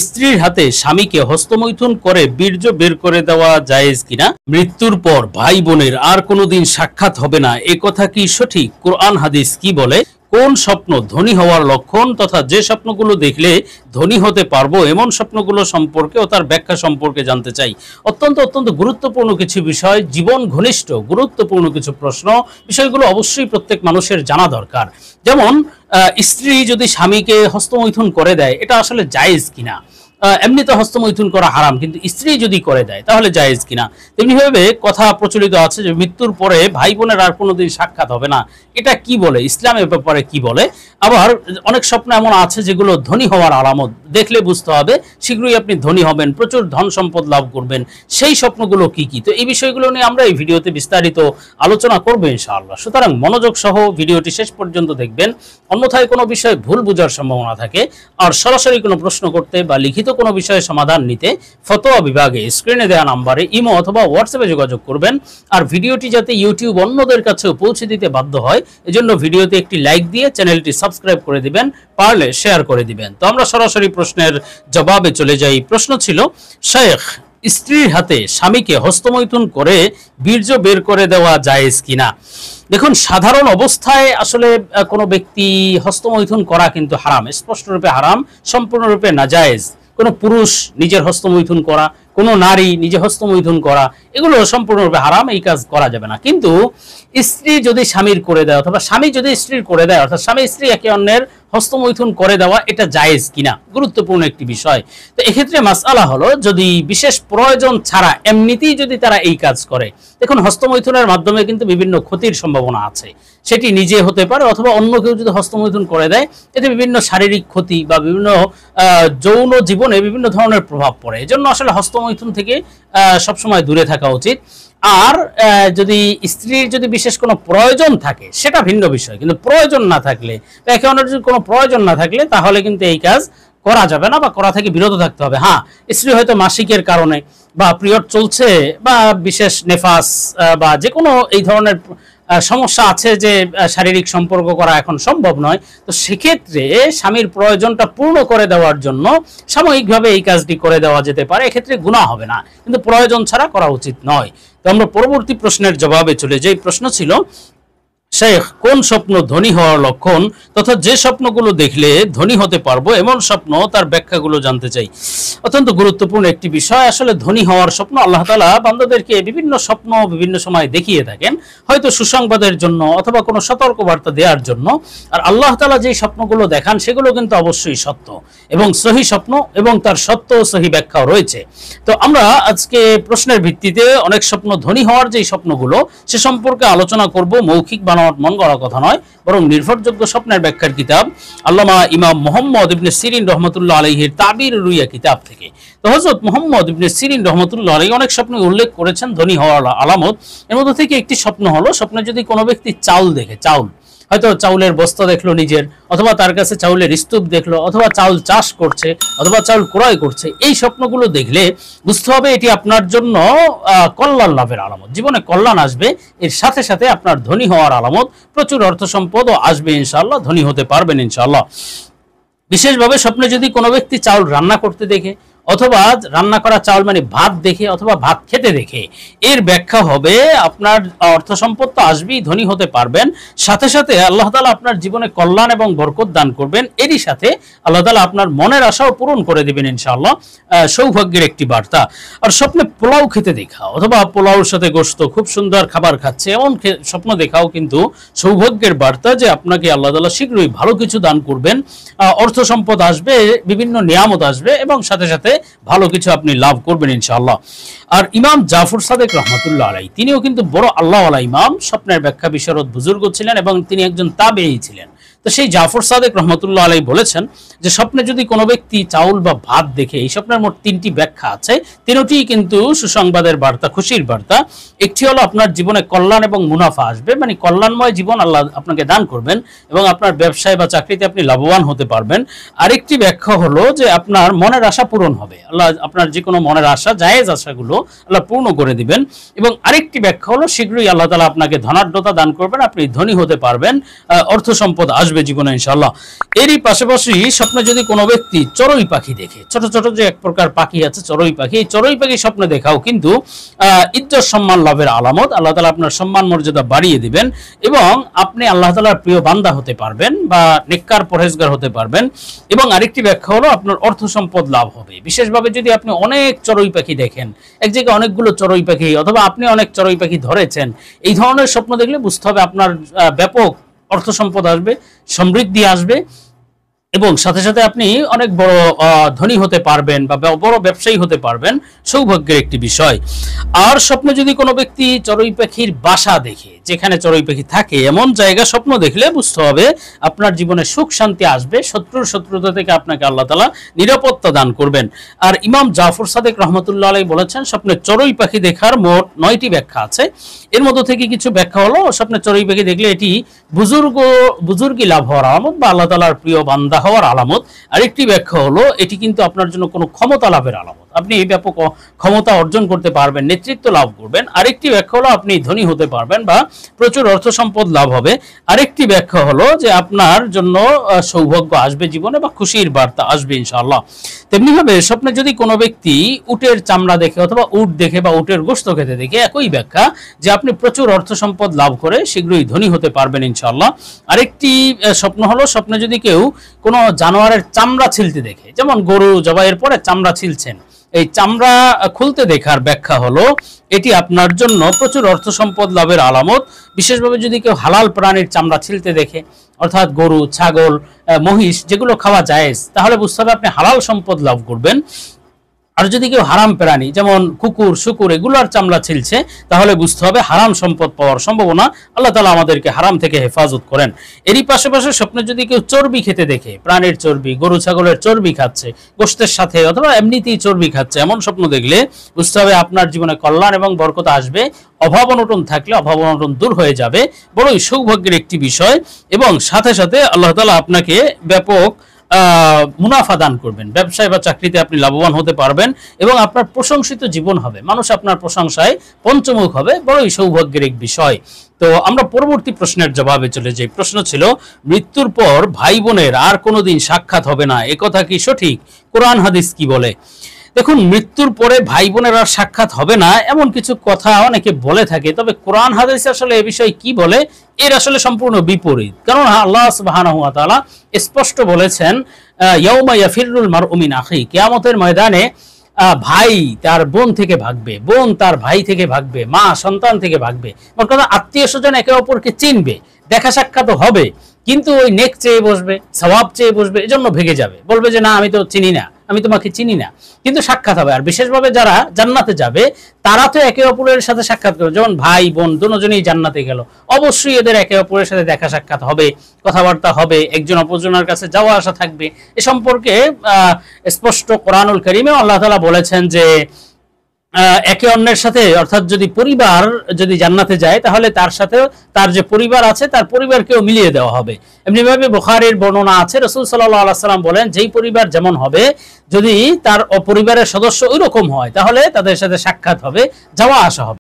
স্ত্রীর হাতে স্বামীকে হস্তমৈথুন করে বীর্য বের করে দেওয়া জায়েজ কিনা? মৃত্যুর পর ভাই বোনের আর কোনোদিন সাক্ষাৎ হবে না, এ কথা কি সঠিক? কোরআন হাদিস কি বলে? কোন স্বপ্ন ধনী হওয়ার লক্ষণ তথা যে স্বপ্নগুলো দেখলে ধনী হতে পারবো এমন স্বপ্নগুলো সম্পর্কে ও তার ব্যাখ্যা সম্পর্কে জানতে চাই। অত্যন্ত অত্যন্ত গুরুত্বপূর্ণ কিছু বিষয়, জীবন ঘনিষ্ঠ গুরুত্বপূর্ণ কিছু প্রশ্ন, বিষয়গুলো অবশ্যই প্রত্যেক মানুষের জানা দরকার। যেমন স্ত্রী যদি স্বামীকে হস্তমৈথুন করে দেয়, এটা আসলে জায়েজ কিনা? এমনিতে হস্তমৈথুন করা হারাম, কিন্তু স্ত্রী যদি করে দেয় তাহলে জায়েজ কিনা? তেমনিভাবে কথা প্রচলিত আছে যে মৃত্যুর পরে ভাই বোনের আর কোনোদিন সাক্ষাৎ হবে না, এটা কি বলে? ইসলাম এ ব্যাপারে কি বলে? আবার অনেক স্বপ্ন এমন আছে যেগুলো ধনী হওয়ার আলামত, দেখলে বুঝতে হবে শীঘ্রই আপনি ধনী হবেন, প্রচুর ধন সম্পদ লাভ করবেন। সেই স্বপ্নগুলো কি কি? তো এই বিষয়গুলো নিয়ে আমরা এই ভিডিওতে বিস্তারিত আলোচনা করবো ইনশাআল্লাহ। সুতরাং মনোযোগ সহ ভিডিওটি শেষ পর্যন্ত দেখবেন, অন্যথায় কোনো বিষয়ে ভুল বোঝার সম্ভাবনা থাকে। আর সরাসরি কোনো প্রশ্ন করতে বা লিখিত কোনো বিষয়ে সমাধান নিতে ফতোয়া বিভাগে স্ক্রিনে দেওয়া নাম্বারে ইমো অথবা হোয়াটসঅ্যাপে যোগাযোগ করবেন। আর ভিডিওটি যাতে ইউটিউব অন্যদের কাছেও পৌঁছে দিতে বাধ্য হয়, এজন্য ভিডিওতে একটি লাইক দিয়ে চ্যানেলটি সাবস্ক্রাইব করে দিবেন, পারলে শেয়ার করে দিবেন। তো আমরা সরাসরি প্রশ্নের জবাবে চলে যাই। প্রশ্ন ছিল, শেখ, স্ত্রীর হাতে স্বামীকে হস্তমৈথুন করে বীর্য বের করে দেওয়া জায়েজ কিনা? দেখুন, সাধারণ অবস্থায় আসলে কোনো ব্যক্তি হস্তমৈথুন করা কিন্তু হারাম, স্পষ্টরূপে হারাম, সম্পূর্ণরূপে নাজায়েজ। কোনো পুরুষ নিজের হস্তমৈথুন করা, কোনো নারী নিজে হস্তমৈথুন করা, এগুলো সম্পূর্ণরূপে হারাম, এই কাজ করা যাবে না। কিন্তু স্ত্রী যদি স্বামীর করে দেয় অথবা স্বামী যদি স্ত্রীর করে দেয়, অর্থাৎ স্বামী স্ত্রী একে অন্যের হস্তমৈথুন করে দেওয়া, এটা জায়েজ কিনা গুরুত্বপূর্ণ একটি বিষয়। তো এক্ষেত্রে মাসআলা হলো, যদি বিশেষ প্রয়োজন ছাড়া এমনিতেই যদি তারা এই কাজ করে, দেখুন হস্তমৈথুনের মাধ্যমে কিন্তু বিভিন্ন ক্ষতির সম্ভাবনা আছে, সেটি নিজে হতে পারে অথবা অন্য কেউ যদি হস্তমৈথুন করে দেয়, এতে বিভিন্ন শারীরিক ক্ষতি বা বিভিন্ন যৌন জীবনে বিভিন্ন ধরনের প্রভাব পড়ে। এজন্য আসলে হস্তমৈথুন থেকে সবসময় দূরে থাকা উচিত। আর যদি স্ত্রীর যদি বিশেষ কোনো প্রয়োজন থাকে সেটা ভিন্ন বিষয়, কিন্তু প্রয়োজন না থাকলে, একে অন্যের যদি কোনো প্রয়োজন না থাকলে, তাহলে কিন্তু এই কাজ করা যাবে না বা করা থেকে বিরত থাকতে হবে। হ্যাঁ, স্ত্রী হয়তো মাসিকের কারণে বা পিরিয়ড চলছে বা বিশেষ নেফাস বা যে কোনো এই ধরনের সমস্যা আছে যে শারীরিক সম্পর্ক করা এখন সম্ভব নয়, তো সেক্ষেত্রে স্বামীর প্রয়োজনটা পূর্ণ করে দেওয়ার জন্য সাময়িকভাবে এই কাজটি করে দেওয়া যেতে পারে, এক্ষেত্রে গুনাহ হবে না, কিন্তু প্রয়োজন ছাড়া করা উচিত নয়। তো আমরা পরবর্তী প্রশ্নের জবাবে চলে যাই। প্রশ্ন ছিল, শেখ, কোন স্বপ্ন ধনী হওয়ার লক্ষণ তথা যে স্বপ্নগুলো দেখলে ধনী হতে পারবো এমন স্বপ্ন, তার ব্যাখ্যাগুলো জানতে চাই। অত্যন্ত গুরুত্বপূর্ণ একটি বিষয়। আসলে ধনী হওয়ার স্বপ্ন আল্লাহ তাআলা বান্দাদেরকে বিভিন্ন স্বপ্ন বিভিন্ন সময় দেখিয়ে থাকেন, হয়তো সুসংবাদের জন্য অথবা কোনো সতর্ক বার্তা দেওয়ার জন্য। আর আল্লাহ তাআলা যে স্বপ্নগুলো দেখান সেগুলো কিন্তু অবশ্যই সত্য এবং সহি স্বপ্ন, এবং তার সত্য ও সহি ব্যাখ্যাও রয়েছে। তো আমরা আজকে প্রশ্নের ভিত্তিতে অনেক স্বপ্ন, ধনী হওয়ার যে স্বপ্নগুলো, সে সম্পর্কে আলোচনা করব। মৌখিক বানাওয়াট মন গড়া কথা নয়, বরং নির্ভরযোগ্য স্বপ্নের ব্যাখ্যার কিতাব আল্লামা ইমাম মুহাম্মদ ইবনে সিরিন রহমতুল্লাহ আলাইহির তাবির রুইয়া কিতাব থেকে। তো হযরত মুহাম্মদ ইবনে সিরিন রহমতুল্লাহ আলাইহি অনেক স্বপ্ন উল্লেখ করেছেন ধনী হওয়ার আলামত। এর মধ্যে থেকে একটি স্বপ্ন হলো, স্বপ্নে যদি কোনো ব্যক্তি চাউল দেখে, চাউল, হয়তো চাউলের বস্তা দেখলো নিজের, অথবা তার কাছে চাউলের স্তূপ দেখলো, অথবা চাউল চাষ করছে, অথবা চাউল ক্রয় করছে, এই স্বপ্নগুলো দেখলে বুঝতে হবে এটি আপনার জন্য কল্যাণ লাভের আলামত, জীবনে কল্যাণ আসবে, এর সাথে সাথে আপনার ধনী হওয়ার আলামত, প্রচুর অর্থ সম্পদও আসবে ইনশাআল্লাহ, ধনী হতে পারবেন ইনশাআল্লাহ। বিশেষভাবে স্বপ্নে যদি কোনো ব্যক্তি চাউল রান্না করতে দেখে, অথবা রান্না করা চাউল মানে ভাত দেখে, অথবা ভাত খেতে দেখে, এর ব্যাখ্যা হবে আপনার অর্থ সম্পদ তো আসবেই, ধনী হতে পারবেন, সাথে সাথে আল্লাহ তাআলা আপনার জীবনে কল্যাণ এবং বরকত দান করবেন, এরই সাথে আল্লাহ তাআলা আপনার মনের আশাও পূরণ করে দিবেন ইনশাআল্লাহ। সৌভাগ্যের একটি বার্তা। আর স্বপ্নে পোলাও খেতে দেখা, অথবা পোলাওর সাথে গোশত, খুব সুন্দর খাবার খাচ্ছে, এমন স্বপ্ন দেখাও কিন্তু সৌভাগ্যের বার্তা, যে আপনাকে আল্লাহ তাআলা শীঘ্রই ভালো কিছু দান করবেন, অর্থ সম্পদ আসবে, বিভিন্ন নিয়ামত আসবে, এবং সাথে সাথে ভালো কিছু আপনি লাভ করবেন ইনশাআল্লাহ। আর ইমাম জাফর সাদেক রহমতুল্লাহ আলাইহি, তিনিও কিন্তু বড় আল্লাহওয়ালা ইমাম, স্বপ্নের ব্যাখ্যা বিশারদ বুজুর্গ ছিলেন এবং তিনি একজন তাবেঈ ছিলেন। তো সেই জাফর সাদেক রহমতুল্লাহ আলাইহি বলেছেন যে স্বপ্নে যদি কোনো ব্যক্তি চাউল বা ভাত দেখে, এই স্বপ্নের মোট তিনটি ব্যাখ্যা আছে, তিনটিই কিন্তু সুসংবাদের বার্তা, খুশির বার্তা। একটি হলো আপনার জীবনে কল্যাণ এবং মুনাফা আসবে, মানে কল্যাণময় জীবন আল্লাহ আপনাকে দান করবেন এবং আপনার ব্যবসায় বা চাকরিতে আপনি লাভবান হতে পারবেন। আরেকটি ব্যাখ্যা হলো যে আপনার মনের আশা পূরণ হবে, আল্লাহ আপনার যে কোনো মনের আশা, জায়েজ আশাগুলো আল্লাহ পূর্ণ করে দিবেন। এবং আরেকটি ব্যাখ্যা হলো শীঘ্রই আল্লাহ তাআলা আপনাকে ধনাঢ্যতা দান করবেন, আপনি ধনী হতে পারবেন, অর্থ সম্পদ আসবে আসবে জীবনে ইনশাআল্লাহ। এরই পাশাপাশি স্বপ্নে যদি কোনো ব্যক্তি চড়ুই পাখি দেখে, ছোট ছোট যে এক প্রকার পাখি আছে চড়ুই পাখি, এই চড়ুই পাখি স্বপ্নে দেখাও কিন্তু ইজ্জত সম্মান লাভের আলামত। আল্লাহ তাআলা আপনার সম্মান মর্যাদা বাড়িয়ে দিবেন এবং আপনি আল্লাহ তাআলার প্রিয় বান্দা হতে পারবেন বা নেককার পরহেজগার হতে পারবেন। এবং আরেকটি ব্যাখ্যা হলো আপনার অর্থ সম্পদ লাভ হবে। বিশেষভাবে যদি আপনি অনেক চড়ুই পাখি দেখেন, এক জায়গায় অনেকগুলো চড়ুই পাখি, অথবা আপনি অনেক চড়ুই পাখি ধরেছেন, এই ধরনের স্বপ্ন দেখলে বুঝতে হবে আপনার ব্যাপক অর্থ সম্পদ আসবে, সমৃদ্ধি আসবে এবং সাথে সাথে আপনি অনেক বড় ধনী হতে পারবেন বা বড় ব্যবসায়ী হতে পারবেন, সৌভাগ্যের একটি বিষয়। আর স্বপ্নে যদি কোনো ব্যক্তি চড়ুই পাখির বাসা দেখে, যেখানে চড়ুই পাখি থাকে এমন জায়গা স্বপ্ন দেখলে বুঝতে হবে আপনার জীবনে সুখ শান্তি আসবে, শত্রুর শত্রুতা থেকে আপনাকে আল্লাহ তাআলা নিরাপত্তা দান করবেন। আর ইমাম জাফর সাদেক রহমতুল্লাহ আলাইহি বলেছেন স্বপ্নে চড়ুই পাখি দেখার মোট 9টি ব্যাখ্যা আছে। এর মধ্য থেকে কিছু ব্যাখ্যা হলো স্বপ্নে চড়ুই পাখি দেখলে এটি বুজুর্গি লাভ হওয়ার আলামত বা আল্লাহ তাআলার প্রিয় বান্দা হওয়ার আলামত। আরেকটি ব্যাখ্যা হলো এটি কিন্তু আপনার জন্য কোনো ক্ষমতা লাভের আলামত, আপনি ব্যাপক ক্ষমতা অর্জন করতে পারবেন, নেতৃত্ব লাভ করবেন। আরেকটি ব্যাখ্যা হলো আপনি ধনী হতে পারবেন বা প্রচুর অর্থ সম্পদ লাভ হবে। আরেকটি ব্যাখ্যা হলো যে আপনার জন্য সৌভাগ্য আসবে জীবনে বা খুশির বার্তা আসবে ইনশাআল্লাহ। তেমনি ভাবে স্বপ্নে যদি কোনো ব্যক্তি উটের চামড়া দেখে অথবা উট দেখে বা উটের গোশত খেতে দেখে, একই ব্যাখ্যা যে আপনি প্রচুর অর্থ সম্পদ লাভ করে শীঘ্রই ধনী হতে পারবেন ইনশাআল্লাহ। আরেকটি স্বপ্ন হলো স্বপ্নে যদি কেউ কোনো জানোয়ারের চামড়া ছিলতে দেখে, যেমন গরু জবাইয়ের পরে চামড়া ছিলছেন, এই চামড়া খুলতে দেখার ব্যাখ্যা হলো এটি আপনার জন্য প্রচুর অর্থ সম্পদ লাভের আলামত। বিশেষভাবে যদি কেউ হালাল প্রাণীর চামড়া ছিলতে দেখে, অর্থাৎ গরু, ছাগল, মহিষ যেগুলো খাওয়া জায়েজ, তাহলে বুঝতে হবে আপনি হালাল সম্পদ লাভ করবেন। আর যদি কেউ হারাম প্রাণী যেমন কুকুর, শুকুর এগুলোর চামড়া ছিলছে, তাহলে বুঝতে হবে হারাম সম্পদ পাওয়ার সম্ভাবনা। আল্লাহ তাআলা আমাদেরকে হারাম থেকে হেফাজত করেন। এরই পাশাপাশি স্বপ্নে যদি কেউ চর্বি খেতে দেখে, প্রাণীর চর্বি, গরু ছাগলের চর্বি খাচ্ছে গোশতের সাথে অথবা এমনিতেই চর্বি খাচ্ছে, এমন স্বপ্ন দেখলে বুঝতে হবে আপনার জীবনে কল্যাণ এবং বরকত আসবে। অভাব অনটন থাকলে অভাব অনটন দূর হয়ে যাবে, বড়ই সৌভাগ্যের একটি বিষয়। এবং সাথে সাথে আল্লাহ তাআলা আপনাকে ব্যাপক মুনাফা দান করবেন, ব্যবসায় বা চাকরিতে আপনি লাভবান হতে পারবেন এবং আপনার প্রশংসিত জীবন হবে, মানুষ আপনার প্রশংসায় পঞ্চমুখ হবে, বড়ই সৌভাগ্যের এক বিষয়। তো আমরা পরবর্তী প্রশ্নের জবাবে চলে যাই। প্রশ্ন ছিল মৃত্যুর পর ভাই বোনের আর কোনোদিন সাক্ষাৎ হবে না, একথা কি সঠিক? কোরআন হাদিস কি বলে? দেখুন, মৃত্যুর পরে ভাই বোনের আর সাক্ষাৎ হবে না এমন কিছু কথা অনেকে বলে থাকে, তবে কোরআন হাদিস আসলে এ বিষয়ে কি বলে এর আসলে সম্পূর্ণ বিপরীত। কারণ আল্লাহ সুবহানাহু ওয়া তাআলা স্পষ্ট বলেছেন ইয়াউমা ইয়াফিরুল মারউ মিন আখি, কিয়ামতের ময়দানে ভাই তার বোন থেকে ভাগবে, বোন তার ভাই থেকে ভাগবে, মা সন্তান থেকে ভাগবে। মোট কথা আত্মীয় স্বজন একে অপরকে চিনবে, দেখা সাক্ষাৎ হবে, কিন্তু ওই নেক চেয়ে বসবে, সওয়াব চেয়ে বসবে, এজন্য ভেগে যাবে, বলবে যে না আমি তো চিনি না, আমি তোমাকে চিনি না, কিন্তু সাক্ষাৎ হবে। আর বিশেষভাবে যারা জান্নাতে যাবে তারা তো একে অপরের সাথে সাক্ষাৎ করবে, যেমন ভাই বোন দুজনেই জান্নাতে গেল, অবশ্যই এদের একে অপরের সাথে দেখা সাক্ষাৎ হবে, কথাবার্তা হবে, একজন অপরজনের কাছে যাওয়া আসা থাকবে। এ সম্পর্কে স্পষ্ট কোরআনুল কারীমে আল্লাহ তাআলা বলেছেন যে একে অন্যের সাথে, অর্থাৎ যদি পরিবার যদি জান্নাতে যায় তাহলে তার সাথে তার যে পরিবার আছে তার পরিবারকেও মিলিয়ে দেওয়া হবে। এমনিভাবে বুখারীর বর্ণনা আছে, রাসূল সাল্লাল্লাহু আলাইহি ওয়াসাল্লাম বলেন যেই পরিবার যেমন হবে, যদি তার পরিবারের সদস্য ওই রকম হয় তাহলে তাদের সাথে সাক্ষাৎ হবে, যাওয়া আসা হবে।